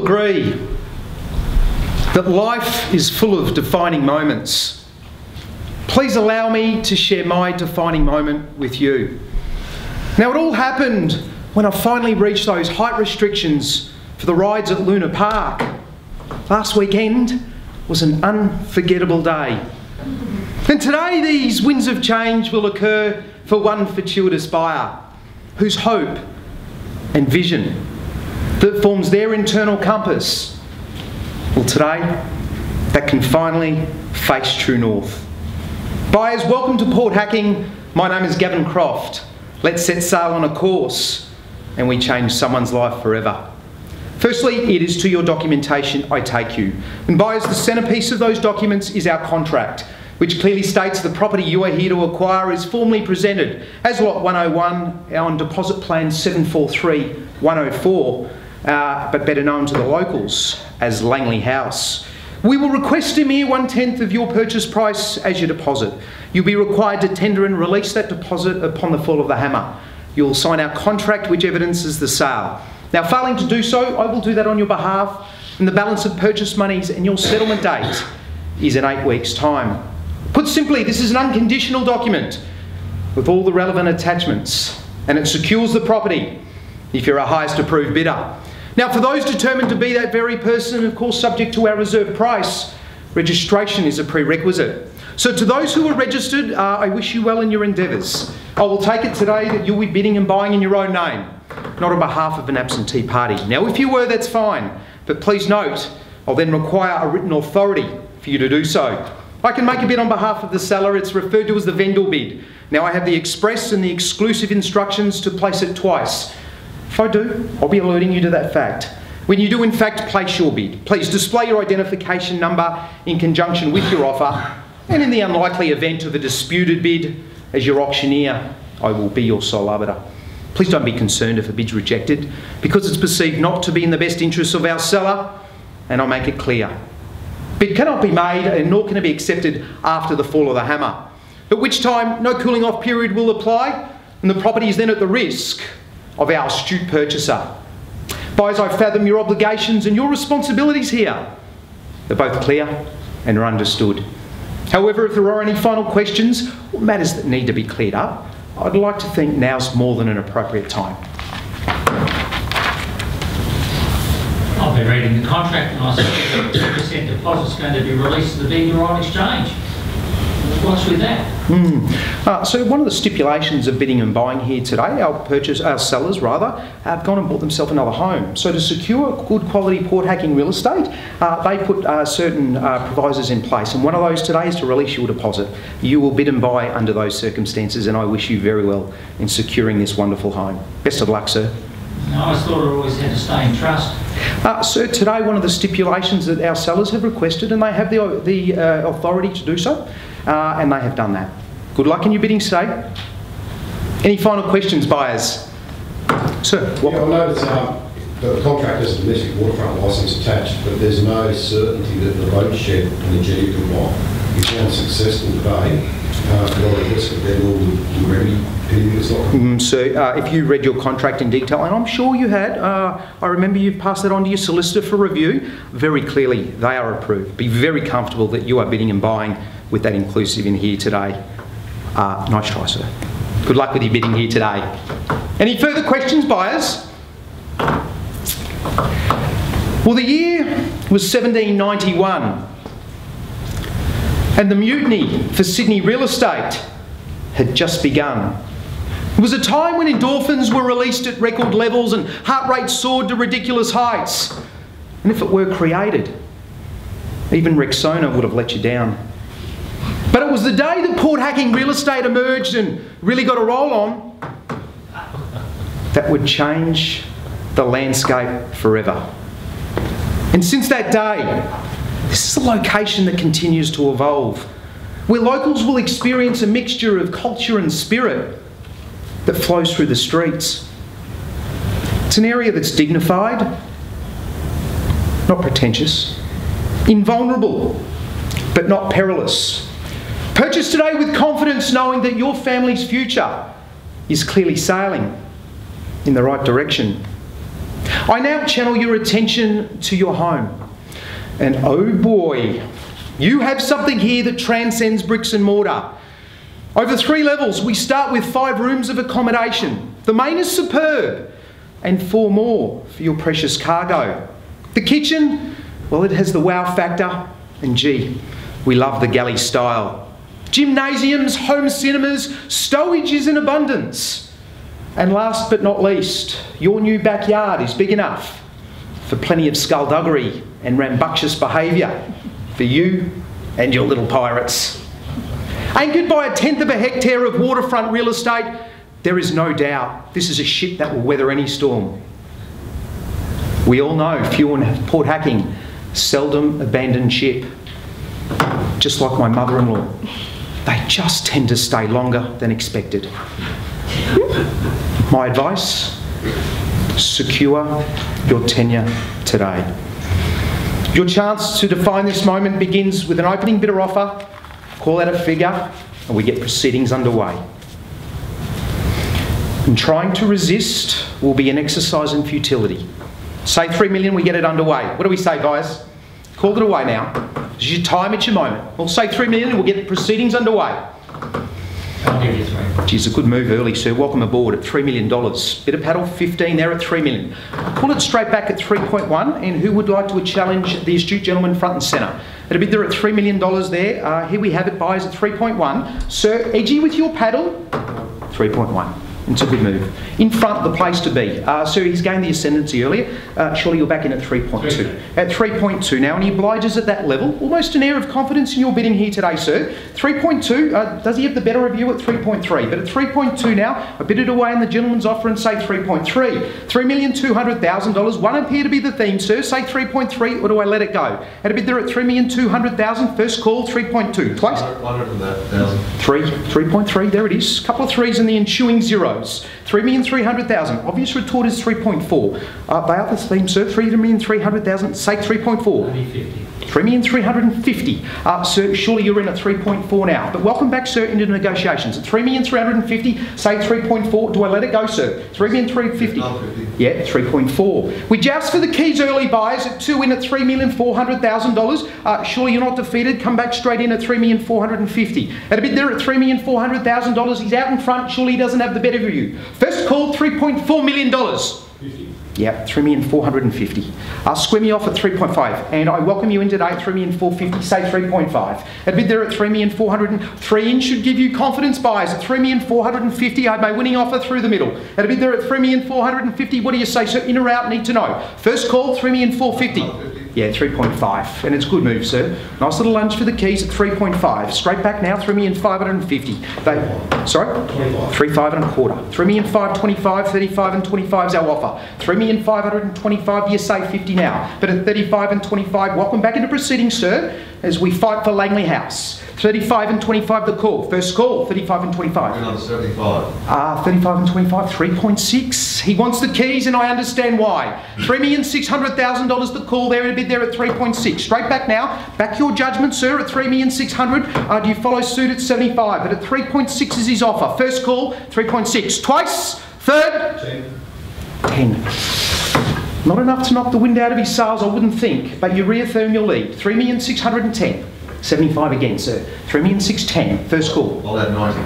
agree that life is full of defining moments. Please allow me to share my defining moment with you. Now, it all happened when I finally reached those height restrictions for the rides at Luna Park. Last weekend was an unforgettable day. And today these winds of change will occur for one fortuitous buyer whose hope and vision that forms their internal compass. Well, today that can finally face true north. Buyers, welcome to Port Hacking. My name is Gavin Croft. Let's set sail on a course and we change someone's life forever. Firstly, it is to your documentation I take you. And buyers, the centrepiece of those documents is our contract, which clearly states the property you are here to acquire is formally presented as Lot 101 on Deposit Plan 743104, but better known to the locals as Langley House. We will request a mere 1/10 of your purchase price as your deposit. You'll be required to tender and release that deposit upon the fall of the hammer. You'll sign our contract which evidences the sale. Now, failing to do so, I will do that on your behalf, and the balance of purchase monies and your settlement date is in 8 weeks' time. Put simply, this is an unconditional document with all the relevant attachments, and it secures the property if you're a highest approved bidder. Now, for those determined to be that very person, of course subject to our reserve price, registration is a prerequisite. So to those who are registered, I wish you well in your endeavours. I will take it today that you'll be bidding and buying in your own name, not on behalf of an absentee party. Now, if you were, that's fine, but please note, I'll then require a written authority for you to do so. I can make a bid on behalf of the seller. It's referred to as the vendor bid. Now, I have the express and the exclusive instructions to place it twice. If I do, I'll be alerting you to that fact. When you do in fact place your bid, please display your identification number in conjunction with your offer, and in the unlikely event of a disputed bid, as your auctioneer, I will be your sole arbiter. Please don't be concerned if a bid's rejected, because it's perceived not to be in the best interests of our seller, and I'll make it clear. Bid cannot be made, and nor can it be accepted after the fall of the hammer, at which time no cooling off period will apply, and the property is then at the risk of our astute purchaser. Buyers, I fathom your obligations and your responsibilities here. They're both clear and are understood. However, if there are any final questions or matters that need to be cleared up, I'd like to think now's more than an appropriate time. I've been reading the contract and I see that 2% deposit's going to be released to the vendor on exchange. What's with that? So one of the stipulations of bidding and buying here today, our sellers have gone and bought themselves another home. So to secure good quality Port Hacking real estate, they put certain provisos in place, and one of those today is to release your deposit. You will bid and buy under those circumstances, and I wish you very well in securing this wonderful home. Best of luck, sir. No, I thought it always had to stay in trust. Sir, today one of the stipulations that our sellers have requested, and they have the authority to do so, and they have done that. Good luck in your bidding today. Any final questions, buyers? Sir? Yeah, I noticed the contract has a domestic waterfront licence attached, but there's no certainty that the boat shed and the jetty can buy. If one successful today, could I request that then all the remedy pending this document? So if you read your contract in detail, and I'm sure you had, I remember you've passed that on to your solicitor for review, very clearly they are approved. Be very comfortable that you are bidding and buying with that inclusive in here today. Nice try, sir. Good luck with your bidding here today. Any further questions, buyers? Well, the year was 1791, and the mutiny for Sydney real estate had just begun. It was a time when endorphins were released at record levels and heart rates soared to ridiculous heights. And if it were created, even Rexona would have let you down. But it was the day that Port Hacking real estate emerged and really got a roll on that would change the landscape forever. And since that day, this is a location that continues to evolve, where locals will experience a mixture of culture and spirit that flows through the streets. It's an area that's dignified, not pretentious, invulnerable, but not perilous. Purchase today with confidence, knowing that your family's future is clearly sailing in the right direction. I now channel your attention to your home. And oh boy, you have something here that transcends bricks and mortar. Over 3 levels, we start with 5 rooms of accommodation. The main is superb, and 4 more for your precious cargo. The kitchen, well, it has the wow factor, and gee, we love the galley style. Gymnasiums, home cinemas, stowage is in abundance. And last but not least, your new backyard is big enough for plenty of skullduggery and rambunctious behaviour for you and your little pirates. Anchored by 1/10 of a hectare of waterfront real estate, there is no doubt this is a ship that will weather any storm. We all know few in Port Hacking seldom abandon ship. Just like my mother-in-law, they just tend to stay longer than expected. My advice, secure your tenure today. Your chance to define this moment begins with an opening bidder offer, call out a figure, and we get proceedings underway. And trying to resist will be an exercise in futility. Say 3 million, we get it underway. What do we say, guys? Call it away now. It's your time, it's your moment. We'll say 3 million and we'll get the proceedings underway. I'll give you 3. Geez, a good move early, sir. Welcome aboard at $3 million. Bit of paddle, 15 there at 3 million. Pull it straight back at 3.1, and who would like to challenge the astute gentleman front and centre? At a bid there at $3 million there. Here we have it, buyers at 3.1. Sir, edgy with your paddle, 3.1. It's a good move. In front, the place to be. Sir, he's gained the ascendancy earlier. Surely you're back in at 3.2. At 3.2 now, and he obliges at that level. Almost an air of confidence in your bidding here today, sir. 3.2, does he have the better of you at 3.3? But at 3.2 now, I bid it away in the gentleman's offer and say 3.3. $3,200,000, one appear to be the theme, sir. Say 3.3, or do I let it go? At a bid there at $3,200,000, first call, 3.2. Twice? 3.3, there it is. Couple of threes in the ensuing zero. $3,300,000. Obvious retort is 3.4. They are the theme, sir. $3,300,000. Say 3.4. 3,350. Sir, surely you're in at 3.4 now. But welcome back, sir, into negotiations. At 3,350, say 3.4. Do I let it go, sir? 3,350. Yeah, 3.4. We joust for the keys early, buyers at 2 in at $3,400,000. Surely you're not defeated. Come back straight in at $3,450,000. At a bid there at $3,400,000. He's out in front. Surely he doesn't have the better of you. First call, $3.4 million. 50. Yeah, $3,450,000. Square me off at 3.5, and I welcome you in today at $3,450,000. Say 3.5. At bid there at $3,403,000 should give you confidence, buyers. At $3,450,000, I have my winning offer through the middle. At a bid there at $3,450,000, what do you say, sir? In or out? Need to know. First call, $3,450,000. Yeah, 3.5, and it's a good move, sir. Nice little lunge for the keys at 3.5. Straight back now, $3,550,000. Sorry? 3.5 and a quarter. 3,525,000, 35 and 25 is our offer. 3,525,000, you say 50 now. But at 35 and 25, welcome back into proceedings, sir, as we fight for Langley House. 35 and 25 the call. First call, 35 and 25. Another 75. 35 and 25, 3.6. He wants the keys, and I understand why. $3,600,000 the call there, and a bid there at 3.6. Straight back now. Back your judgment, sir, at $3,600,000. Do you follow suit at 75? But at 3.6 is his offer. First call, 3.6. Twice. Third. 10. Not enough to knock the wind out of his sails, I wouldn't think, but you reaffirm your lead. $3,610,000. 75 again, sir. 3,610,000. First call. I'll add 90.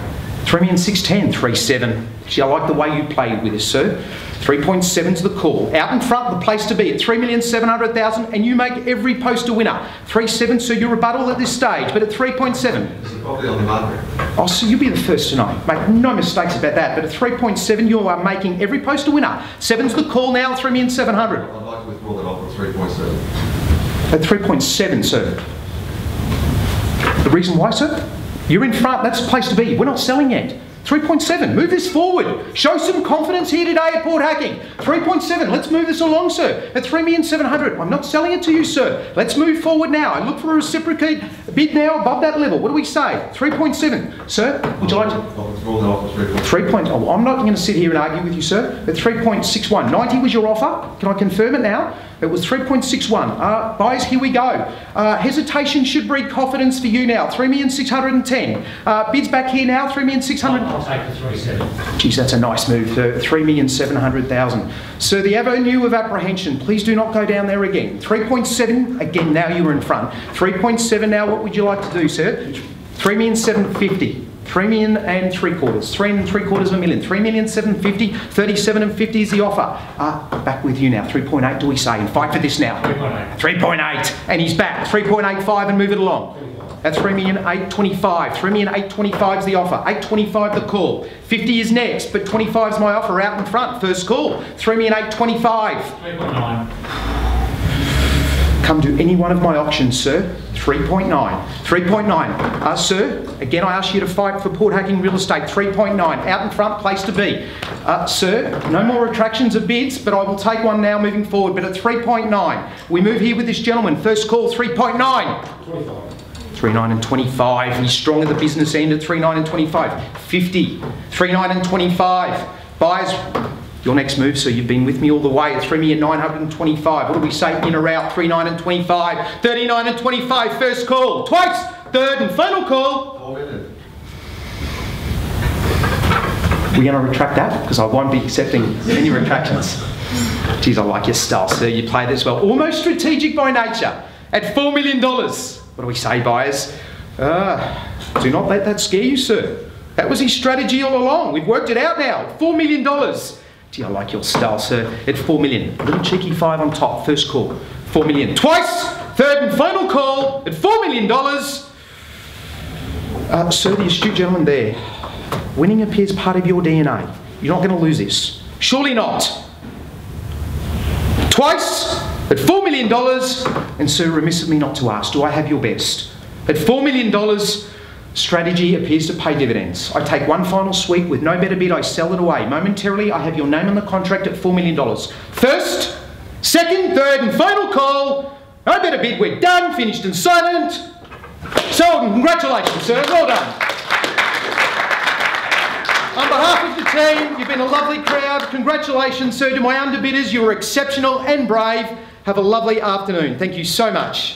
3,610,000. 3.7. Gee, I like the way you played with this, sir. 3.7 to the call. Out in front, the place to be at $3,700,000, and you make every post a winner. 3.7, sir, your rebuttal at this stage, but at 3.7. Is the property on the market? Oh, so you'll be the first to know. Make no mistakes about that. But at 3.7, you are making every post a winner. 7's the call now, $3,700,000. I'd like to withdraw that offer at 3.7. At 3.7, sir. The reason why, sir? You're in front. That's the place to be. We're not selling yet. 3.7. Move this forward. Show some confidence here today at Port Hacking. 3.7. Let's move this along, sir. At $3,700,000. I'm not selling it to you, sir. Let's move forward now. I look for a reciprocate bid now above that level. What do we say? 3.7. Sir, would you like to? I'll withdraw that offer at 3. Oh, I'm not going to sit here and argue with you, sir. At 3.61. 90 was your offer. Can I confirm it now? It was 3.61. Buyers, here we go. Hesitation should breed confidence for you now. 3,610,000. Bids back here now. 3,600,000. I'll take the 3.7. Geez, that's a nice move. 3,700,000. Sir, the avenue of apprehension. Please do not go down there again. 3.7. Again, now you are in front. 3.7. Now, what would you like to do, sir? 3,750,000. 3,350,000. 3,750,000. 3,750,000. 37.50 is the offer. Back with you now. 3.8. Do we say? And fight for this now. 3.8. 3.8. And he's back. 3.85 and move it along. That's 3,825,000. 3,825 is the offer. 825 the call. 50 is next, but 25 is my offer out in front. First call. 3,825. 3.9. Come to any one of my auctions, sir. 3.9. 3.9. Sir, again, I ask you to fight for Port Hacking Real Estate. 3.9. Out in front, place to be. Sir, no more retractions of bids, but I will take one now moving forward. But at 3.9, we move here with this gentleman. First call, 3.9. 25. 3.9 and 25. He's strong at the business end at 3.9 and 25. 50. 3.9 and 25. Buyers, your next move, so you've been with me all the way at 3,925. What do we say? In or out? 3.9 and 25. 39 and 25. First call. Twice. Third and final call. 4 minutes. We're going to retract that because I won't be accepting any retractions. Geez, I like your style, sir. You play this well. Almost strategic by nature at $4 million. What do we say, buyers? Do not let that scare you, sir. That was his strategy all along. We've worked it out now. $4 million. Gee, I like your style, sir. At 4 million. A little cheeky 5 on top. First call. 4 million. Twice. Third and final call at $4 million. Sir, the astute gentleman there. Winning appears part of your DNA. You're not going to lose this. Surely not. Twice at $4 million. And sir, remiss of me not to ask, do I have your best? At $4 million, strategy appears to pay dividends. I take one final sweep with no better bid, I sell it away. Momentarily, I have your name on the contract at $4 million. First, second, third and final call. No better bid, we're done, finished and silent. Sold, congratulations, sir, well done. On behalf of the team, you've been a lovely crowd. Congratulations, sir, to my underbidders. You were exceptional and brave. Have a lovely afternoon. Thank you so much.